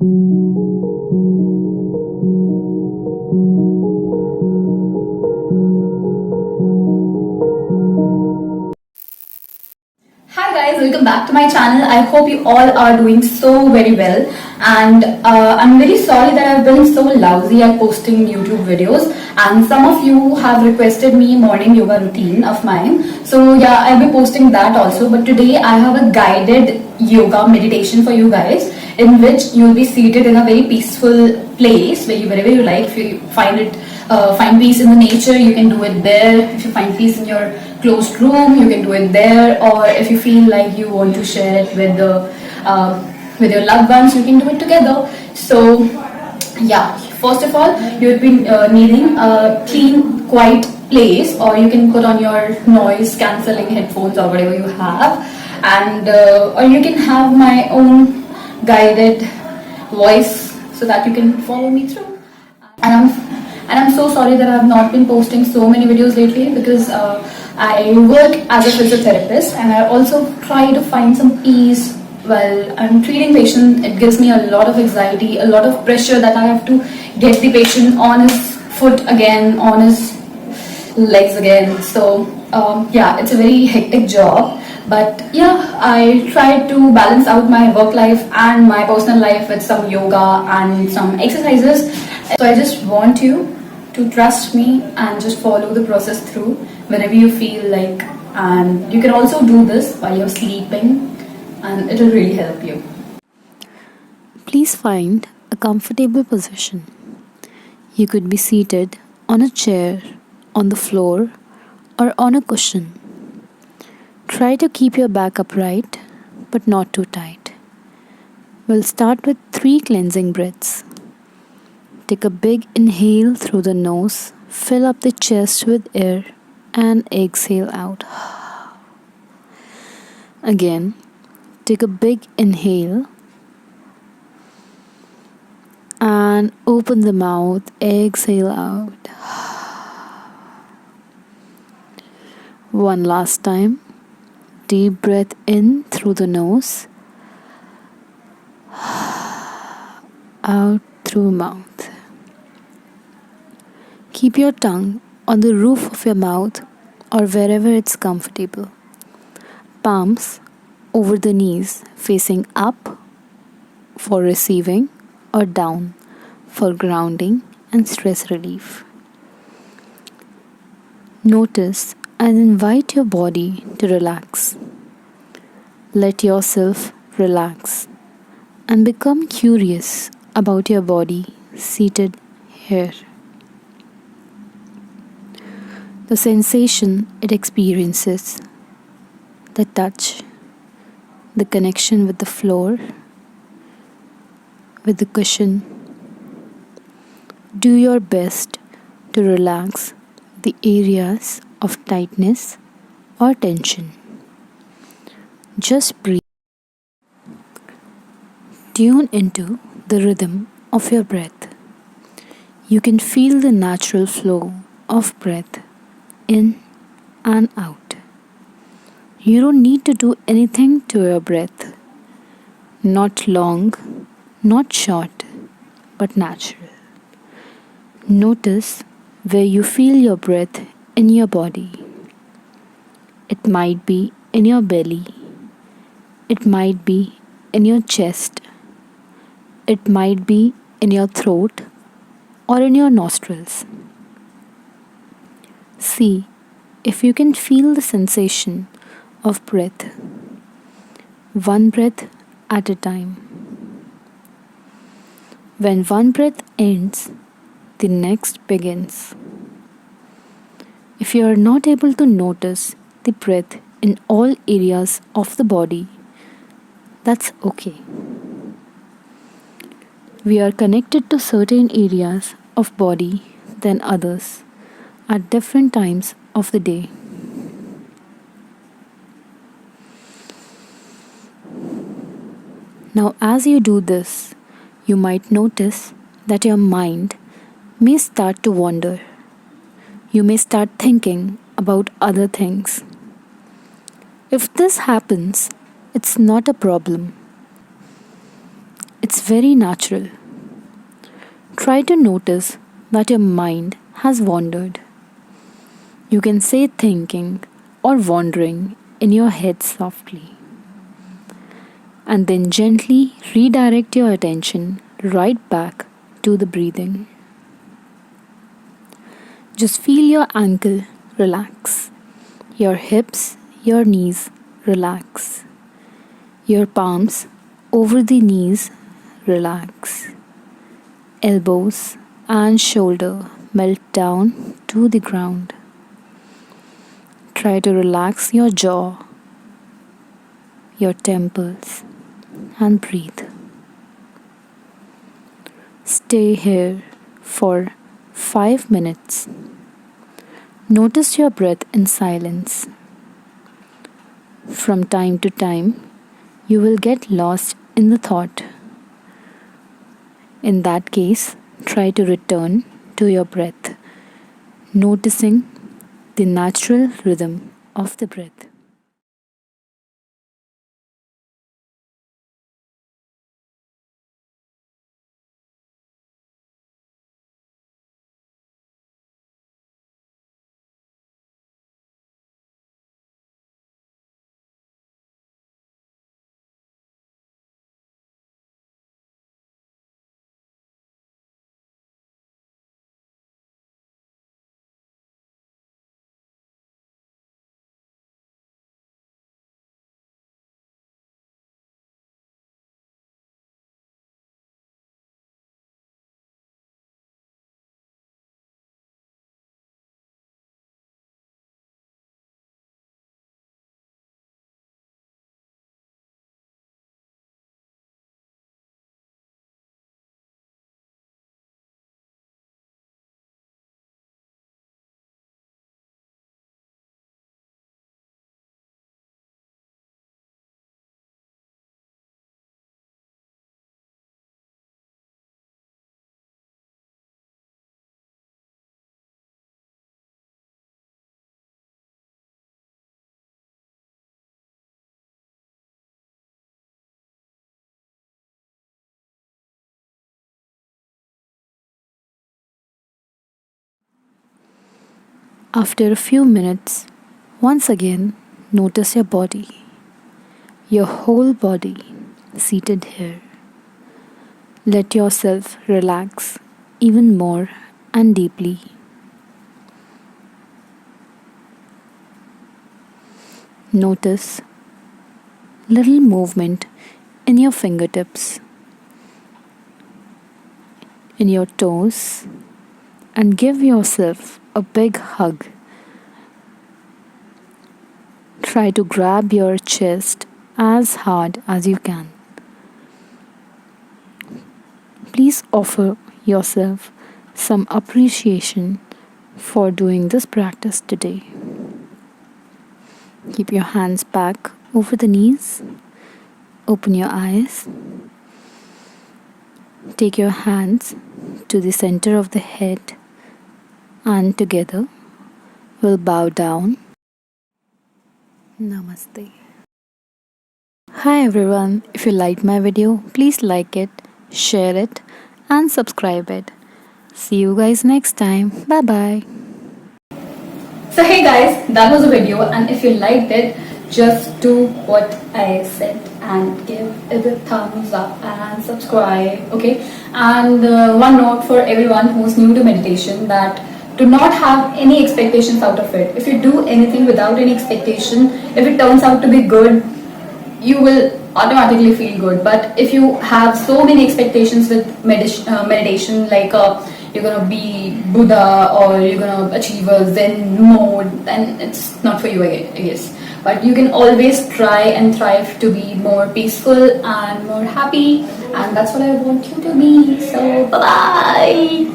Hi guys, welcome back to my channel. I hope you all are doing so very well, and I'm very sorry that I've been so lousy at posting YouTube videos, and some of you have requested me morning yoga routine of mine. So yeah, I'll be posting that also, but today I have a guided yoga meditation for you guys, in which you'll be seated in a very peaceful place wherever you like. If you find peace in the nature, you can do it there. If you find peace in your closed room, you can do it there. Or if you feel like you want to share it with your loved ones, you can do it together. So yeah, first of all, you would be needing a clean, quiet place, or you can put on your noise cancelling headphones or whatever you have, and or you can have my own guided voice so that you can follow me through. And I'm so sorry that I've not been posting so many videos lately, because I work as a physiotherapist, and I also try to find some peace while I'm treating patients. It gives me a lot of anxiety, a lot of pressure that I have to get the patient on his foot again, on his legs again. So yeah, it's a very hectic job. But yeah, I try to balance out my work life and my personal life with some yoga and some exercises. So I just want you to trust me and just follow the process through whenever you feel like. And you can also do this while you're sleeping, and it will really help you. Please find a comfortable position. You could be seated on a chair, on the floor, or on a cushion. Try to keep your back upright, but not too tight. We'll start with 3 cleansing breaths. Take a big inhale through the nose, fill up the chest with air, and exhale out. Again, take a big inhale and open the mouth, exhale out. One last time. Deep breath in through the nose, out through mouth. Keep your tongue on the roof of your mouth or wherever it's comfortable. Palms over the knees, facing up for receiving or down for grounding and stress relief. Notice and invite your body to relax. Let yourself relax and become curious about your body seated here. The sensation it experiences, the touch, the connection with the floor, with the cushion. Do your best to relax the areas of tightness or tension. Just breathe. Tune into the rhythm of your breath. You can feel the natural flow of breath in and out. You don't need to do anything to your breath. Not long, not short, but natural. Notice where you feel your breath in your body. It might be in your belly. It might be in your chest. It might be in your throat or in your nostrils. See if you can feel the sensation of breath, one breath at a time. When one breath ends, the next begins. If you are not able to notice the breath in all areas of the body, that's okay. We are connected to certain areas of body than others at different times of the day. Now, as you do this, you might notice that your mind may start to wander. You may start thinking about other things. If this happens, it's not a problem. It's very natural. Try to notice that your mind has wandered. You can say thinking or wandering in your head softly, and then gently redirect your attention right back to the breathing. Just feel your ankle relax, your hips, your knees relax, your palms over the knees relax, elbows and shoulder melt down to the ground. Try to relax your jaw, your temples, and breathe. Stay here for 5 minutes. Notice your breath in silence. From time to time, you will get lost in the thought. In that case, try to return to your breath, noticing the natural rhythm of the breath. After a few minutes, once again notice your body, your whole body seated here. Let yourself relax even more and deeply. Notice little movement in your fingertips, in your toes, and give yourself a big hug. Try to grab your chest as hard as you can. Please offer yourself some appreciation for doing this practice today. Keep your hands back over the knees. Open your eyes. Take your hands to the center of the head, and together we'll bow down. Namaste. Hi everyone, if you liked my video, please like it, share it, and subscribe it. See you guys next time. Bye bye. So hey guys, that was a video, and if you liked it, just do what I said and give it a thumbs up and subscribe, okay? And one note for everyone who's new to meditation, that do not have any expectations out of it. If you do anything without any expectation, if it turns out to be good, you will automatically feel good. But if you have so many expectations with meditation, like you're gonna be Buddha or you're gonna achieve a Zen mode, then it's not for you, I guess. But you can always try and thrive to be more peaceful and more happy, and that's what I want you to be. So bye bye.